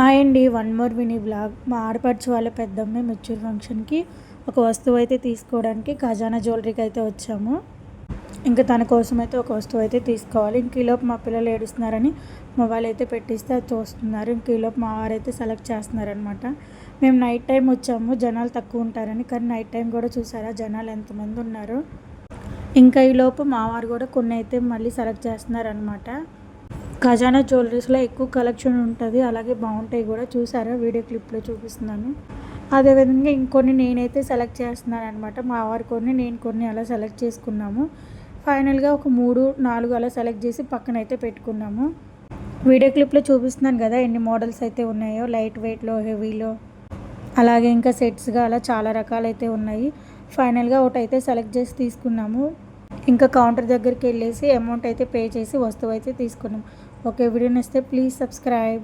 Hi అండి. One more mini blog. మా ఆడపడుచు వాళ్ళ పెద్దమ్మాయి మెచ్యూర్ ఫంక్షన్కి ఒక వస్తువు అయితే తీసుకోవడానికి ఖజానా జ్యువెలరీకి అయితే వచ్చాము. ఇంకా తన కోసం అయితే ఒక వస్తువు అయితే తీసుకోవాలి. ఇంక ఈలోపు మా పిల్లలు ఏడుస్తున్నారని మొబైల్ అయితే పెట్టిస్తే అది చూస్తున్నారు. ఇంక ఈలోపు మా వారైతే సెలెక్ట్ చేస్తున్నారనమాట. మేము నైట్ టైం వచ్చాము, జనాలు తక్కువ ఉంటారని. కానీ నైట్ టైం కూడా చూసారా జనాలు ఎంతమంది ఉన్నారు. ఇంకా ఈలోపు మా వారు కూడా కొన్ని అయితే మళ్ళీ సెలెక్ట్ చేస్తున్నారనమాట. ఖజానా జ్యువెలరీస్లో ఎక్కువ కలెక్షన్ ఉంటుంది, అలాగే బాగుంటాయి కూడా. చూసారా, వీడియో క్లిప్లో చూపిస్తున్నాను. అదేవిధంగా ఇంకొన్ని నేనైతే సెలెక్ట్ చేస్తున్నాను అనమాట. మా వారు కొన్ని, నేను కొన్ని అలా సెలెక్ట్ చేసుకున్నాము. ఫైనల్గా ఒక 3-4 అలా సెలెక్ట్ చేసి పక్కనైతే పెట్టుకున్నాము. వీడియో క్లిప్లో చూపిస్తున్నాను కదా ఎన్ని మోడల్స్ అయితే ఉన్నాయో, లైట్ వెయిట్లో, హెవీలో, అలాగే ఇంకా సెట్స్గా అలా చాలా రకాలైతే ఉన్నాయి. ఫైనల్గా ఒకటి అయితే సెలెక్ట్ చేసి తీసుకున్నాము. ఇంకా కౌంటర్ దగ్గరికి వెళ్ళేసి అమౌంట్ అయితే పే చేసి వస్తువు అయితే తీసుకున్నాం. ఓకే, వీడియో నచ్చితే ప్లీజ్ సబ్స్క్రైబ్.